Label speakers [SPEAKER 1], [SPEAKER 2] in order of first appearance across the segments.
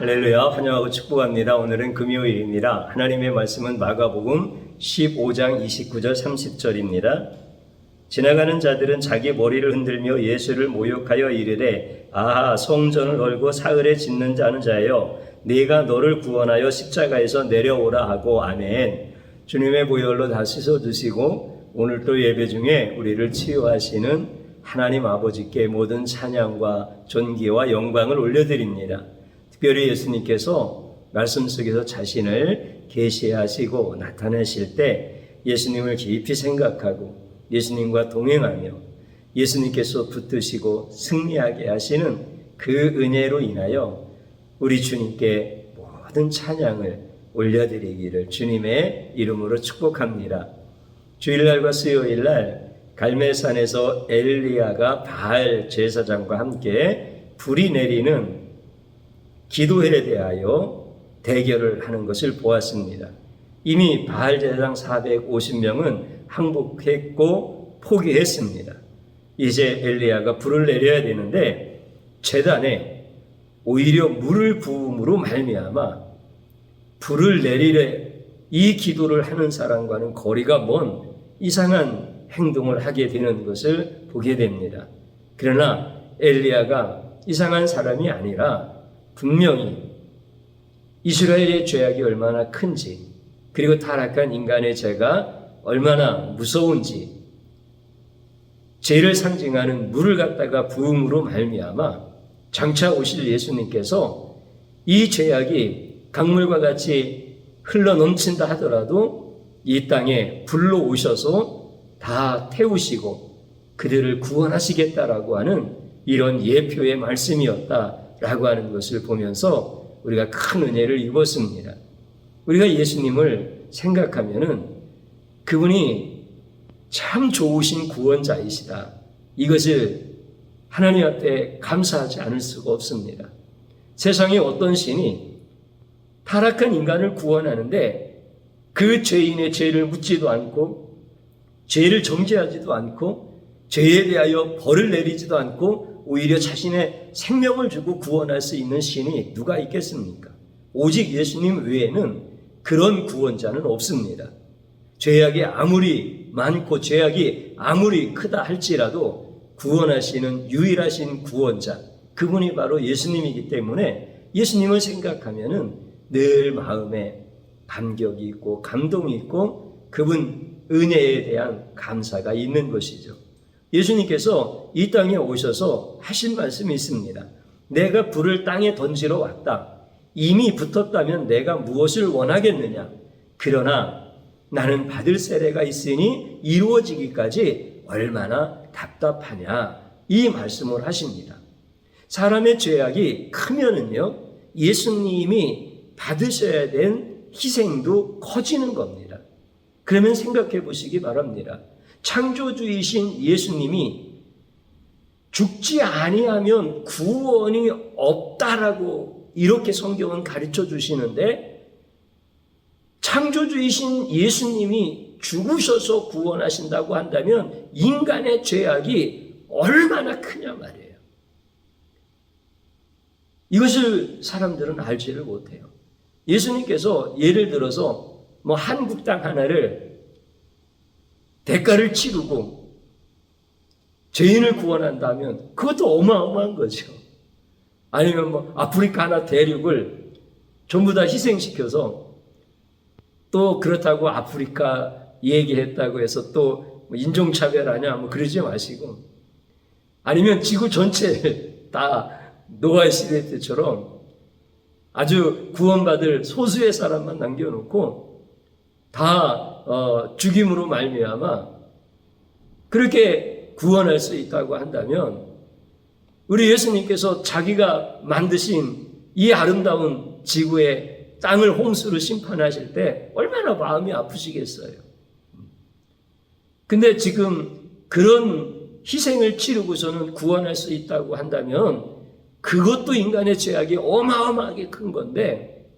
[SPEAKER 1] 할렐루야, 환영하고 축복합니다. 오늘은 금요일입니다. 하나님의 말씀은 마가복음 15장 29절 30절입니다. 지나가는 자들은 자기 머리를 흔들며 예수를 모욕하여 이르되 아하, 성전을 걸고 사흘에 짓는 자는 자여, 네가 너를 구원하여 십자가에서 내려오라 하고. 아멘. 주님의 보혈로 다 씻어주시고 오늘 또 예배 중에 우리를 치유하시는 하나님 아버지께 모든 찬양과 존귀와 영광을 올려드립니다. 특별히 예수님께서 말씀 속에서 자신을 계시하시고 나타내실 때 예수님을 깊이 생각하고 예수님과 동행하며 예수님께서 붙드시고 승리하게 하시는 그 은혜로 인하여 우리 주님께 모든 찬양을 올려드리기를 주님의 이름으로 축복합니다. 주일날과 수요일날 갈멜산에서 엘리야가 바알 제사장과 함께 불이 내리는 기도회에 대하여 대결을 하는 것을 보았습니다. 이미 바알 제사장 450명은 항복했고 포기했습니다. 이제 엘리야가 불을 내려야 되는데 제단에 오히려 물을 부음으로 말미암아 불을 내리래 이 기도를 하는 사람과는 거리가 먼 이상한 행동을 하게 되는 것을 보게 됩니다. 그러나 엘리야가 이상한 사람이 아니라 분명히 이스라엘의 죄악이 얼마나 큰지, 그리고 타락한 인간의 죄가 얼마나 무서운지, 죄를 상징하는 물을 갖다가 부음으로 말미암아 장차 오실 예수님께서 이 죄악이 강물과 같이 흘러 넘친다 하더라도 이 땅에 불로 오셔서 다 태우시고 그들을 구원하시겠다라고 하는 이런 예표의 말씀이었다라고 하는 것을 보면서 우리가 큰 은혜를 입었습니다. 우리가 예수님을 생각하면은 그분이 참 좋으신 구원자이시다, 이것을 하나님 앞에 감사하지 않을 수가 없습니다. 세상에 어떤 신이 타락한 인간을 구원하는데 그 죄인의 죄를 묻지도 않고 죄를 정죄하지도 않고 죄에 대하여 벌을 내리지도 않고 오히려 자신의 생명을 주고 구원할 수 있는 신이 누가 있겠습니까? 오직 예수님 외에는 그런 구원자는 없습니다. 죄악이 아무리 많고 죄악이 아무리 크다 할지라도 구원하시는 유일하신 구원자, 그분이 바로 예수님이기 때문에 예수님을 생각하면은 늘 마음에 감격이 있고 감동이 있고 그분 은혜에 대한 감사가 있는 것이죠. 예수님께서 이 땅에 오셔서 하신 말씀이 있습니다. 내가 불을 땅에 던지러 왔다. 이미 붙었다면 내가 무엇을 원하겠느냐? 그러나 나는 받을 세례가 있으니 이루어지기까지 얼마나 답답하냐? 이 말씀을 하십니다. 사람의 죄악이 크면은요, 예수님이 받으셔야 된 희생도 커지는 겁니다. 그러면 생각해 보시기 바랍니다. 창조주이신 예수님이 죽지 아니하면 구원이 없다라고 이렇게 성경은 가르쳐 주시는데, 창조주이신 예수님이 죽으셔서 구원하신다고 한다면 인간의 죄악이 얼마나 크냐 말이에요. 이것을 사람들은 알지를 못해요. 예수님께서 예를 들어서 한국 땅 하나를 대가를 치르고 죄인을 구원한다면 그것도 어마어마한 거죠. 아니면 아프리카 하나 대륙을 전부 다 희생시켜서 또 그렇다고 아프리카 얘기했다고 해서 또 인종차별하냐 그러지 마시고, 아니면 지구 전체를 다 노아의 시대 때처럼 아주 구원받을 소수의 사람만 남겨놓고 다 죽임으로 말미암아 그렇게 구원할 수 있다고 한다면 우리 예수님께서 자기가 만드신 이 아름다운 지구의 땅을 홍수로 심판하실 때 얼마나 마음이 아프시겠어요. 근데 지금 그런 희생을 치르고서는 구원할 수 있다고 한다면 그것도 인간의 죄악이 어마어마하게 큰 건데,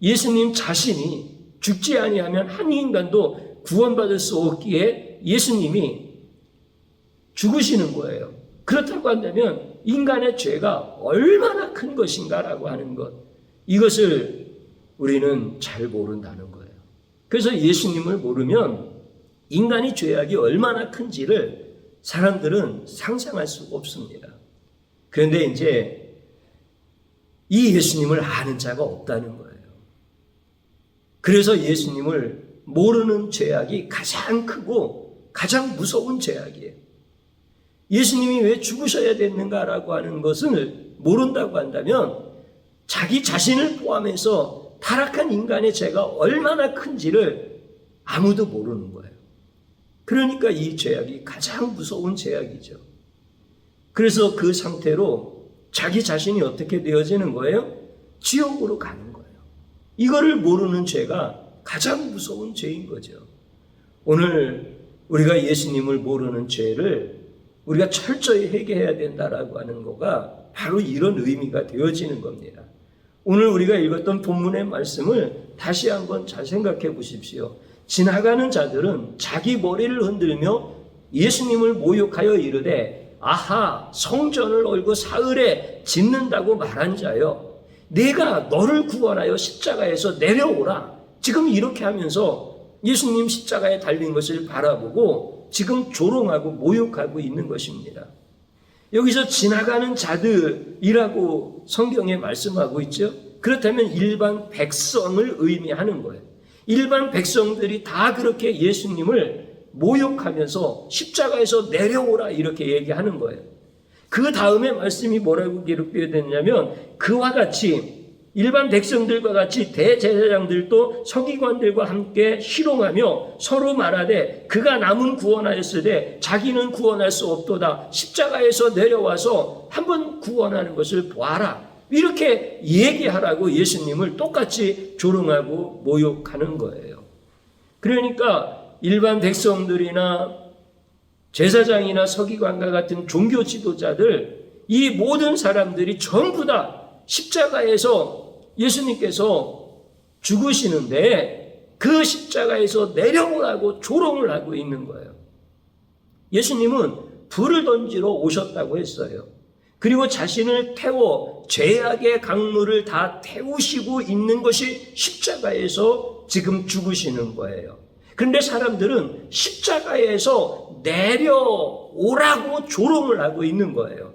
[SPEAKER 1] 예수님 자신이 죽지 아니하면 한 인간도 구원받을 수 없기에 예수님이 죽으시는 거예요. 그렇다고 한다면 인간의 죄가 얼마나 큰 것인가라고 하는 것, 이것을 우리는 잘 모른다는 거예요. 그래서 예수님을 모르면 인간의 죄악이 얼마나 큰지를 사람들은 상상할 수가 없습니다. 그런데 이제 이 예수님을 아는 자가 없다는 거예요. 그래서 예수님을 모르는 죄악이 가장 크고 가장 무서운 죄악이에요. 예수님이 왜 죽으셔야 됐는가라고 하는 것을 모른다고 한다면 자기 자신을 포함해서 타락한 인간의 죄가 얼마나 큰지를 아무도 모르는 거예요. 그러니까 이 죄악이 가장 무서운 죄악이죠. 그래서 그 상태로 자기 자신이 어떻게 되어지는 거예요? 지옥으로 가는 거예요. 이거를 모르는 죄가 가장 무서운 죄인 거죠. 오늘 우리가 예수님을 모르는 죄를 우리가 철저히 회개해야 된다라고 하는 거가 바로 이런 의미가 되어지는 겁니다. 오늘 우리가 읽었던 본문의 말씀을 다시 한번 잘 생각해 보십시오. 지나가는 자들은 자기 머리를 흔들며 예수님을 모욕하여 이르되 아하 성전을 얼고 사흘에 짓는다고 말한 자여 내가 너를 구원하여 십자가에서 내려오라. 지금 이렇게 하면서 예수님 십자가에 달린 것을 바라보고 지금 조롱하고 모욕하고 있는 것입니다. 여기서 지나가는 자들이라고 성경에 말씀하고 있죠. 그렇다면 일반 백성을 의미하는 거예요. 일반 백성들이 다 그렇게 예수님을 모욕하면서 십자가에서 내려오라 이렇게 얘기하는 거예요. 그 다음에 말씀이 뭐라고 기록되어 됐냐면 그와 같이 일반 백성들과 같이 대제사장들도 서기관들과 함께 희롱하며 서로 말하되 그가 남은 구원하였으되 자기는 구원할 수 없도다. 십자가에서 내려와서 한번 구원하는 것을 보아라. 이렇게 얘기하라고 예수님을 똑같이 조롱하고 모욕하는 거예요. 그러니까 일반 백성들이나 제사장이나 서기관과 같은 종교 지도자들 이 모든 사람들이 전부 다 십자가에서 예수님께서 죽으시는데 그 십자가에서 내려오라고 조롱을 하고 있는 거예요. 예수님은 불을 던지러 오셨다고 했어요. 그리고 자신을 태워 죄악의 강물을 다 태우시고 있는 것이 십자가에서 지금 죽으시는 거예요. 그런데 사람들은 십자가에서 내려오라고 조롱을 하고 있는 거예요.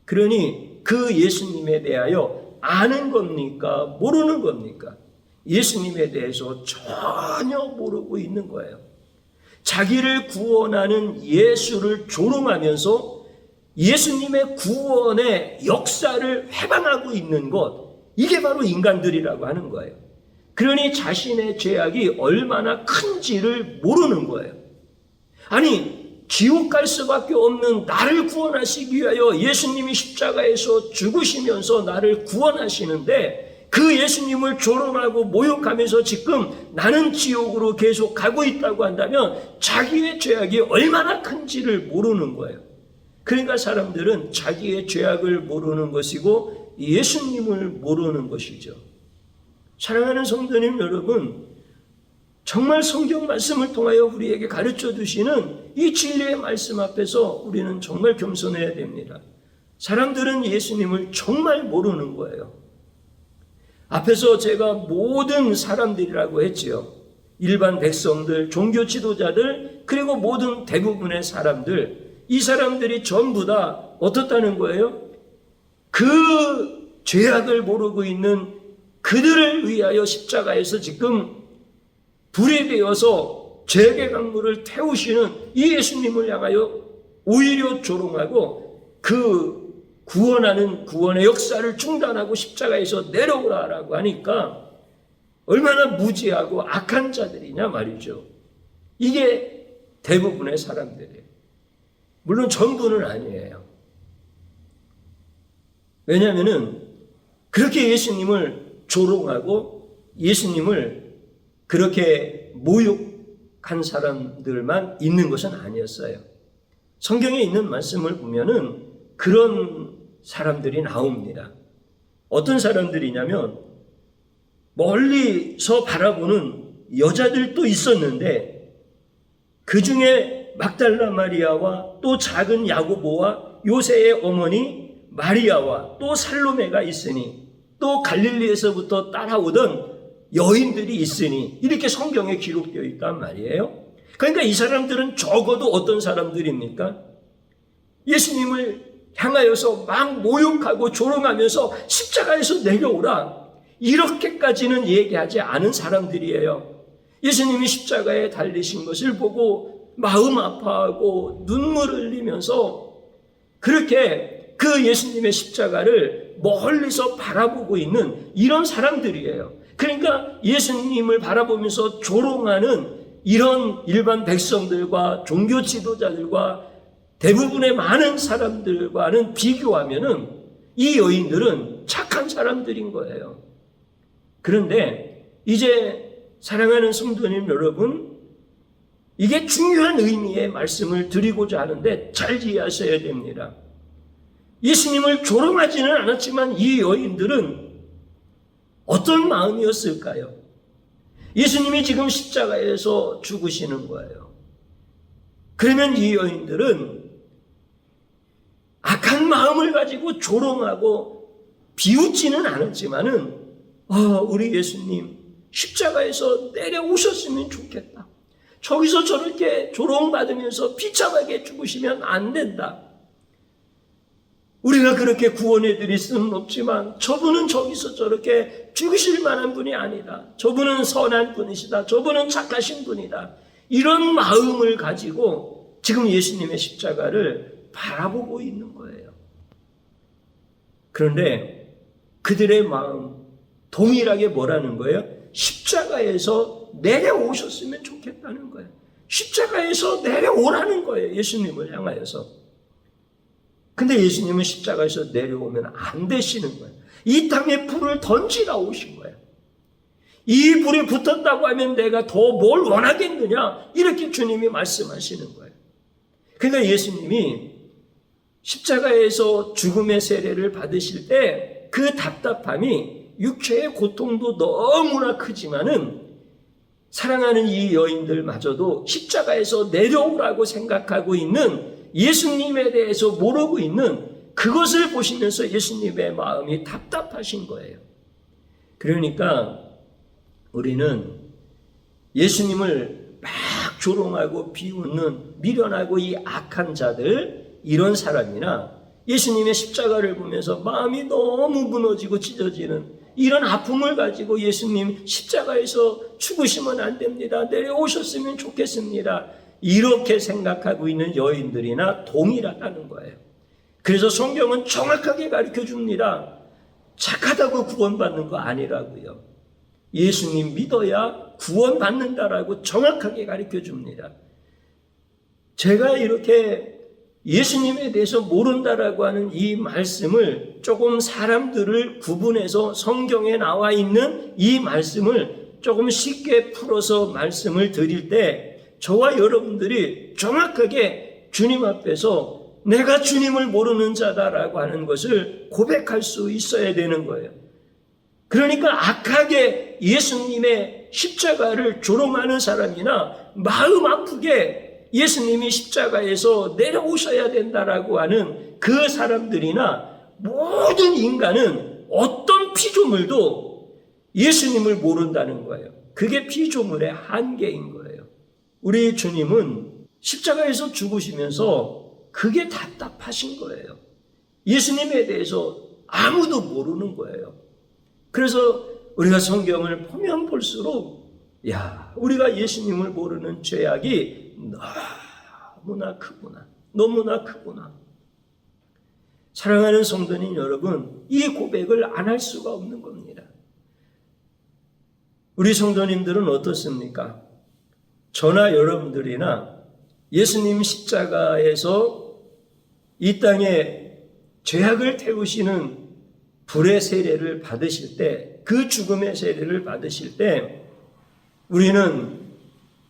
[SPEAKER 1] 그러니 그 예수님에 대하여 아는 겁니까? 모르는 겁니까? 예수님에 대해서 전혀 모르고 있는 거예요. 자기를 구원하는 예수를 조롱하면서 예수님의 구원의 역사를 회방하고 있는 것, 이게 바로 인간들이라고 하는 거예요. 그러니 자신의 죄악이 얼마나 큰지를 모르는 거예요. 아니, 지옥 갈 수밖에 없는 나를 구원하시기 위하여 예수님이 십자가에서 죽으시면서 나를 구원하시는데 그 예수님을 조롱하고 모욕하면서 지금 나는 지옥으로 계속 가고 있다고 한다면 자기의 죄악이 얼마나 큰지를 모르는 거예요. 그러니까 사람들은 자기의 죄악을 모르는 것이고 예수님을 모르는 것이죠. 사랑하는 성도님 여러분, 정말 성경 말씀을 통하여 우리에게 가르쳐 주시는 이 진리의 말씀 앞에서 우리는 정말 겸손해야 됩니다. 사람들은 예수님을 정말 모르는 거예요. 앞에서 제가 모든 사람들이라고 했지요. 일반 백성들, 종교 지도자들, 그리고 모든 대부분의 사람들, 이 사람들이 전부 다 어떻다는 거예요? 그 죄악을 모르고 있는 그들을 위하여 십자가에서 지금 불이 되어서 죄의 강물을 태우시는 이 예수님을 향하여 오히려 조롱하고 그 구원하는 구원의 역사를 중단하고 십자가에서 내려오라라고 하니까 얼마나 무지하고 악한 자들이냐 말이죠. 이게 대부분의 사람들이에요. 물론 전부는 아니에요. 왜냐하면 그렇게 예수님을 조롱하고 예수님을 그렇게 모욕한 사람들만 있는 것은 아니었어요. 성경에 있는 말씀을 보면은 그런 사람들이 나옵니다. 어떤 사람들이냐면 멀리서 바라보는 여자들도 있었는데 그 중에 막달라 마리아와 또 작은 야고보와 요새의 어머니 마리아와 또 살로메가 있으니 또 갈릴리에서부터 따라오던 여인들이 있으니 이렇게 성경에 기록되어 있단 말이에요. 그러니까 이 사람들은 적어도 어떤 사람들입니까? 예수님을 향하여서 막 모욕하고 조롱하면서 십자가에서 내려오라, 이렇게까지는 얘기하지 않은 사람들이에요. 예수님이 십자가에 달리신 것을 보고 마음 아파하고 눈물을 흘리면서 그렇게 그 예수님의 십자가를 멀리서 바라보고 있는 이런 사람들이에요. 그러니까 예수님을 바라보면서 조롱하는 이런 일반 백성들과 종교 지도자들과 대부분의 많은 사람들과는 비교하면은 이 여인들은 착한 사람들인 거예요. 그런데 이제 사랑하는 성도님 여러분, 이게 중요한 의미의 말씀을 드리고자 하는데 잘 이해하셔야 됩니다. 예수님을 조롱하지는 않았지만 이 여인들은 어떤 마음이었을까요? 예수님이 지금 십자가에서 죽으시는 거예요. 그러면 이 여인들은 악한 마음을 가지고 조롱하고 비웃지는 않았지만은 우리 예수님 십자가에서 내려오셨으면 좋겠다. 저기서 저렇게 조롱받으면서 비참하게 죽으시면 안 된다. 우리가 그렇게 구원해 드릴 수는 없지만 저분은 저기서 저렇게 죽으실 만한 분이 아니다. 저분은 선한 분이시다. 저분은 착하신 분이다. 이런 마음을 가지고 지금 예수님의 십자가를 바라보고 있는 거예요. 그런데 그들의 마음 동일하게 뭐라는 거예요? 십자가에서 내려오셨으면 좋겠다는 거예요. 십자가에서 내려오라는 거예요. 예수님을 향하여서. 근데 예수님은 십자가에서 내려오면 안 되시는 거예요. 이 땅에 불을 던지라 오신 거예요. 이 불이 붙었다고 하면 내가 더 뭘 원하겠느냐, 이렇게 주님이 말씀하시는 거예요. 그러니까 예수님이 십자가에서 죽음의 세례를 받으실 때 그 답답함이 육체의 고통도 너무나 크지만은 사랑하는 이 여인들마저도 십자가에서 내려오라고 생각하고 있는 예수님에 대해서 모르고 있는 그것을 보시면서 예수님의 마음이 답답하신 거예요. 그러니까 우리는 예수님을 막 조롱하고 비웃는 미련하고 이 악한 자들, 이런 사람이나 예수님의 십자가를 보면서 마음이 너무 무너지고 찢어지는 이런 아픔을 가지고 예수님 십자가에서 죽으시면 안 됩니다. 내려오셨으면 좋겠습니다. 이렇게 생각하고 있는 여인들이나 동일하다는 거예요. 그래서 성경은 정확하게 가르쳐 줍니다. 착하다고 구원받는 거 아니라고요. 예수님 믿어야 구원받는다라고 정확하게 가르쳐 줍니다. 제가 이렇게 예수님에 대해서 모른다라고 하는 이 말씀을 조금 사람들을 구분해서 성경에 나와 있는 이 말씀을 조금 쉽게 풀어서 말씀을 드릴 때 저와 여러분들이 정확하게 주님 앞에서 내가 주님을 모르는 자다라고 하는 것을 고백할 수 있어야 되는 거예요. 그러니까 악하게 예수님의 십자가를 조롱하는 사람이나 마음 아프게 예수님이 십자가에서 내려오셔야 된다라고 하는 그 사람들이나 모든 인간은 어떤 피조물도 예수님을 모른다는 거예요. 그게 피조물의 한계인 거예요. 우리 주님은 십자가에서 죽으시면서 그게 답답하신 거예요. 예수님에 대해서 아무도 모르는 거예요. 그래서 우리가 성경을 보면 볼수록 우리가 예수님을 모르는 죄악이 너무나 크구나. 너무나 크구나. 사랑하는 성도님 여러분, 이 고백을 안 할 수가 없는 겁니다. 우리 성도님들은 어떻습니까? 저나 여러분들이나 예수님 십자가에서 이 땅에 죄악을 태우시는 불의 세례를 받으실 때, 그 죽음의 세례를 받으실 때 우리는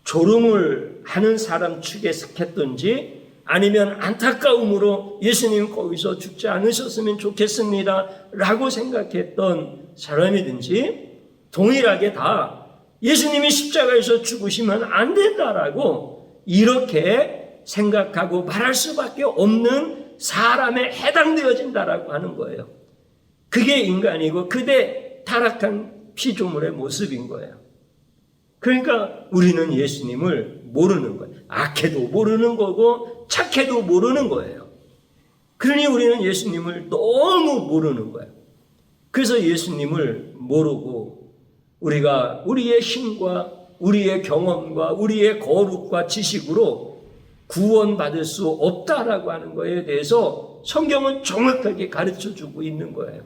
[SPEAKER 1] 조롱을 하는 사람 측에 속했든지 아니면 안타까움으로 예수님 거기서 죽지 않으셨으면 좋겠습니다 라고 생각했던 사람이든지 동일하게 다 예수님이 십자가에서 죽으시면 안 된다라고 이렇게 생각하고 말할 수밖에 없는 사람에 해당되어진다라고 하는 거예요. 그게 인간이고 그게 타락한 피조물의 모습인 거예요. 그러니까 우리는 예수님을 모르는 거예요. 악해도 모르는 거고 착해도 모르는 거예요. 그러니 우리는 예수님을 너무 모르는 거예요. 그래서 예수님을 모르고 우리가 우리의 힘과 우리의 경험과 우리의 거룩과 지식으로 구원받을 수 없다라고 하는 것에 대해서 성경은 정확하게 가르쳐주고 있는 거예요.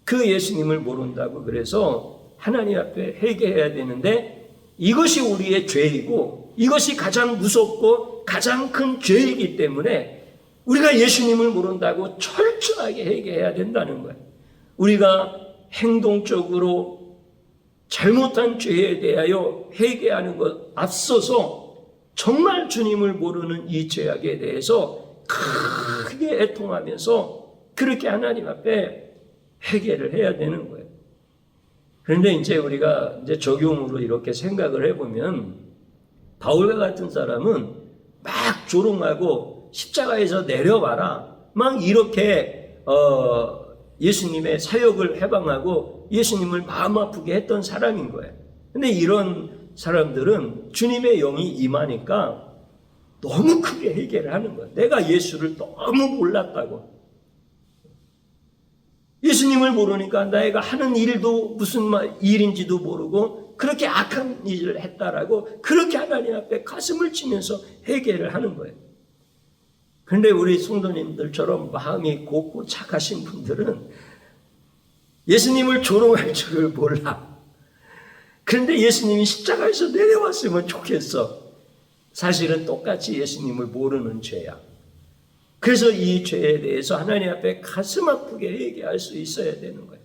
[SPEAKER 1] 그 예수님을 모른다고 그래서 하나님 앞에 회개해야 되는데 이것이 우리의 죄이고 이것이 가장 무섭고 가장 큰 죄이기 때문에 우리가 예수님을 모른다고 철저하게 회개해야 된다는 거예요. 우리가 행동적으로 잘못한 죄에 대하여 회개하는 것 앞서서 정말 주님을 모르는 이 죄악에 대해서 크게 애통하면서 그렇게 하나님 앞에 회개를 해야 되는 거예요. 그런데 이제 우리가 이제 적용으로 이렇게 생각을 해보면 바울과 같은 사람은 막 조롱하고 십자가에서 내려와라 막 이렇게 예수님의 사역을 해방하고 예수님을 마음 아프게 했던 사람인 거예요. 근데 이런 사람들은 주님의 영이 임하니까 너무 크게 회개를 하는 거예요. 내가 예수를 너무 몰랐다고. 예수님을 모르니까 내가 하는 일도 무슨 일인지도 모르고 그렇게 악한 일을 했다라고 그렇게 하나님 앞에 가슴을 치면서 회개를 하는 거예요. 그런데 우리 성도님들처럼 마음이 곱고 착하신 분들은 예수님을 조롱할 줄을 몰라. 그런데 예수님이 십자가에서 내려왔으면 좋겠어. 사실은 똑같이 예수님을 모르는 죄야. 그래서 이 죄에 대해서 하나님 앞에 가슴 아프게 회개할 수 있어야 되는 거예요.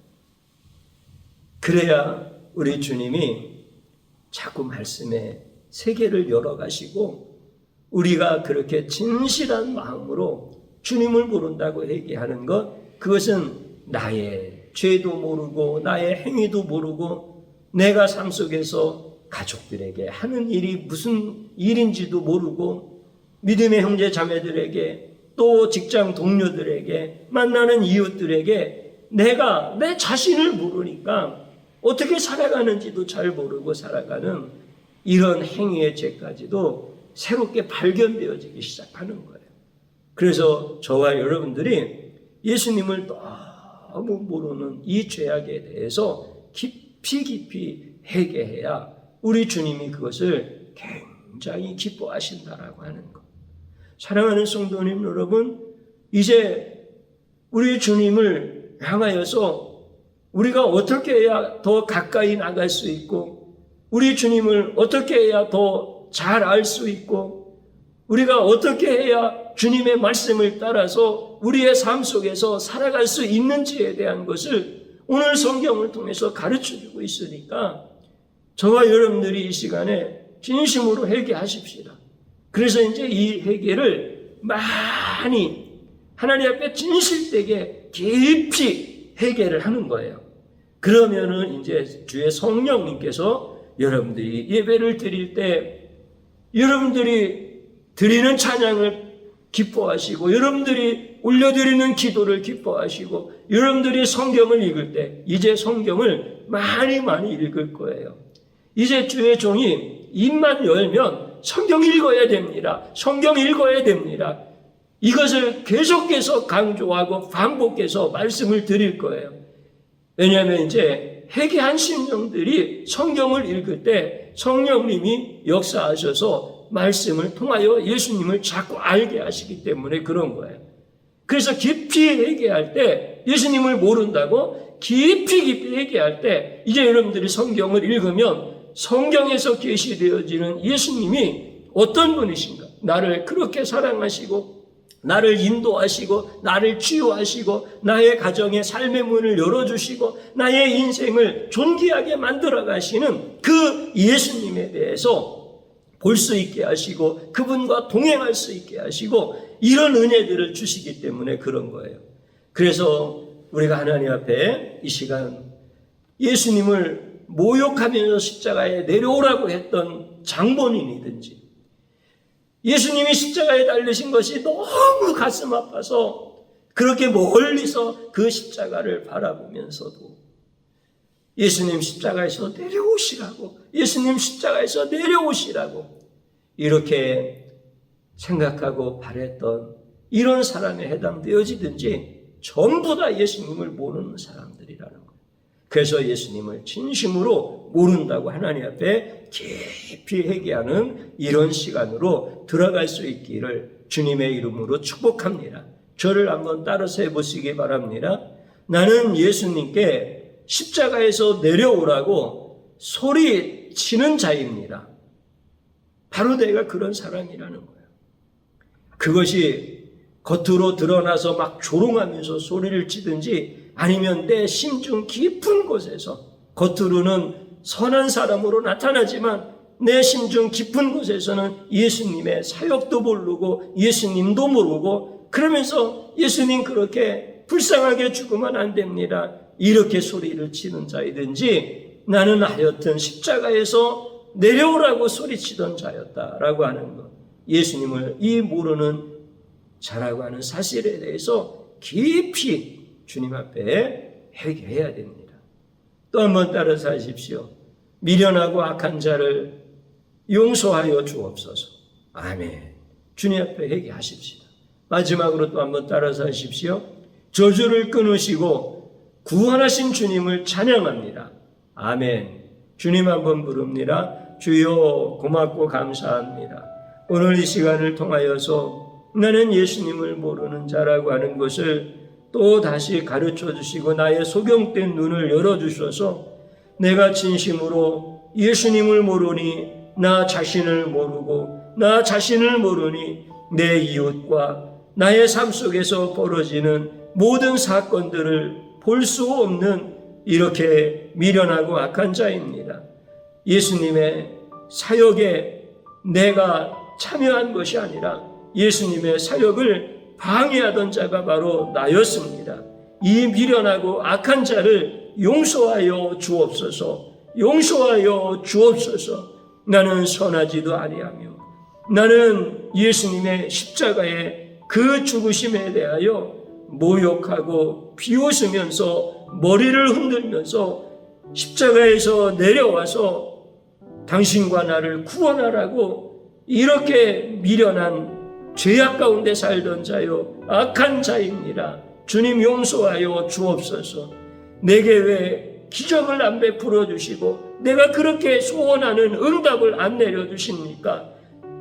[SPEAKER 1] 그래야 우리 주님이 자꾸 말씀에 세계를 열어가시고 우리가 그렇게 진실한 마음으로 주님을 모른다고 회개하는 것, 그것은 나의 죄도 모르고 나의 행위도 모르고 내가 삶 속에서 가족들에게 하는 일이 무슨 일인지도 모르고 믿음의 형제 자매들에게 또 직장 동료들에게 만나는 이웃들에게 내가 내 자신을 모르니까 어떻게 살아가는지도 잘 모르고 살아가는 이런 행위의 죄까지도 새롭게 발견되어지기 시작하는 거예요. 그래서 저와 여러분들이 예수님을 너무 모르는 이 죄악에 대해서 깊이 회개해야 우리 주님이 그것을 굉장히 기뻐하신다라고 하는 것. 사랑하는 성도님 여러분, 이제 우리 주님을 향하여서 우리가 어떻게 해야 더 가까이 나갈 수 있고 우리 주님을 어떻게 해야 더 잘 알 수 있고 우리가 어떻게 해야 주님의 말씀을 따라서 우리의 삶 속에서 살아갈 수 있는지에 대한 것을 오늘 성경을 통해서 가르쳐주고 있으니까 저와 여러분들이 이 시간에 진심으로 회개하십시다. 그래서 이제 이 회개를 많이 하나님 앞에 진실되게 깊이 회개를 하는 거예요. 그러면은 이제 주의 성령님께서 여러분들이 예배를 드릴 때 여러분들이 드리는 찬양을 기뻐하시고 여러분들이 올려드리는 기도를 기뻐하시고 여러분들이 성경을 읽을 때 이제 성경을 많이 읽을 거예요. 이제 주의 종이 입만 열면 성경 읽어야 됩니다. 성경 읽어야 됩니다. 이것을 계속해서 강조하고 반복해서 말씀을 드릴 거예요. 왜냐하면 이제 회개한 심령들이 성경을 읽을 때 성령님이 역사하셔서 말씀을 통하여 예수님을 자꾸 알게 하시기 때문에 그런 거예요. 그래서 깊이 회개할 때 예수님을 모른다고 깊이 회개할 때 이제 여러분들이 성경을 읽으면 성경에서 계시되어지는 예수님이 어떤 분이신가? 나를 그렇게 사랑하시고 나를 인도하시고 나를 치유하시고 나의 가정의 삶의 문을 열어주시고 나의 인생을 존귀하게 만들어 가시는 그 예수님에 대해서 볼 수 있게 하시고 그분과 동행할 수 있게 하시고 이런 은혜들을 주시기 때문에 그런 거예요. 그래서 우리가 하나님 앞에 이 시간 예수님을 모욕하면서 십자가에 내려오라고 했던 장본인이든지 예수님이 십자가에 달리신 것이 너무 가슴 아파서 그렇게 멀리서 그 십자가를 바라보면서도 예수님 십자가에서 내려오시라고, 예수님 십자가에서 내려오시라고 이렇게 생각하고 바랬던 이런 사람에 해당되어지든지 전부 다 예수님을 모르는 사람들이라는 거예요. 그래서 예수님을 진심으로 모른다고 하나님 앞에 깊이 회개하는 이런 시간으로 들어갈 수 있기를 주님의 이름으로 축복합니다. 저를 한번 따라서 해보시기 바랍니다. 나는 예수님께 십자가에서 내려오라고 소리치는 자입니다. 바로 내가 그런 사람이라는 거예요. 그것이 겉으로 드러나서 막 조롱하면서 소리를 치든지 아니면 내 심중 깊은 곳에서 겉으로는 선한 사람으로 나타나지만 내 심중 깊은 곳에서는 예수님의 사역도 모르고 예수님도 모르고 그러면서 예수님 그렇게 불쌍하게 죽으면 안 됩니다. 이렇게 소리를 치는 자이든지 나는 하여튼 십자가에서 내려오라고 소리치던 자였다라고 하는 것. 예수님을 이 모르는 자라고 하는 사실에 대해서 깊이 주님 앞에 회개해야 됩니다. 또 한번 따라서 하십시오. 미련하고 악한 자를 용서하여 주옵소서. 아멘. 주님 앞에 회개하십시다. 마지막으로 또 한번 따라서 하십시오. 저주를 끊으시고 구원하신 주님을 찬양합니다. 아멘. 주님 한번 부릅니다. 주여 고맙고 감사합니다. 오늘 이 시간을 통하여서 나는 예수님을 모르는 자라고 하는 것을 또 다시 가르쳐 주시고 나의 소경된 눈을 열어주셔서 내가 진심으로 예수님을 모르니 나 자신을 모르고 나 자신을 모르니 내 이웃과 나의 삶 속에서 벌어지는 모든 사건들을 볼 수 없는 이렇게 미련하고 악한 자입니다. 예수님의 사역에 내가 참여한 것이 아니라 예수님의 사역을 방해하던 자가 바로 나였습니다. 이 미련하고 악한 자를 용서하여 주옵소서. 용서하여 주옵소서. 나는 선하지도 아니하며 나는 예수님의 십자가의 그 죽으심에 대하여 모욕하고 비웃으면서 머리를 흔들면서 십자가에서 내려와서 당신과 나를 구원하라고 이렇게 미련한 죄악 가운데 살던 자요 악한 자입니다. 주님 용서하여 주옵소서. 내게 왜 기적을 안 베풀어 주시고 내가 그렇게 소원하는 응답을 안 내려주십니까?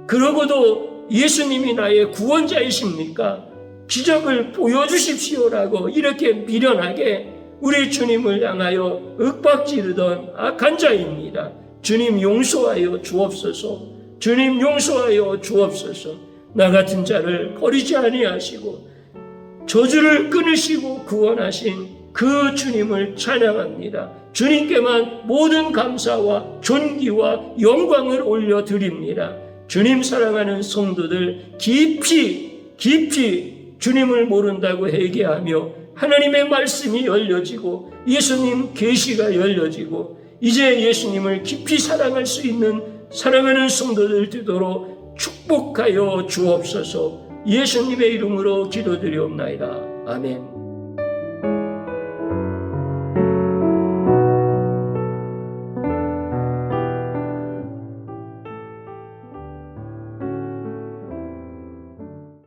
[SPEAKER 1] 그러고도 예수님이 나의 구원자이십니까? 기적을 보여주십시오라고 이렇게 미련하게 우리 주님을 향하여 윽박지르던 악한 자입니다. 주님 용서하여 주옵소서. 주님 용서하여 주옵소서. 나 같은 자를 버리지 아니하시고 저주를 끊으시고 구원하신 그 주님을 찬양합니다. 주님께만 모든 감사와 존귀와 영광을 올려드립니다. 주님 사랑하는 성도들 깊이 주님을 모른다고 회개하며 하나님의 말씀이 열려지고 예수님 계시가 열려지고 이제 예수님을 깊이 사랑할 수 있는 사랑하는 성도들 되도록 축복하여 주옵소서. 예수님의 이름으로 기도드리옵나이다. 아멘.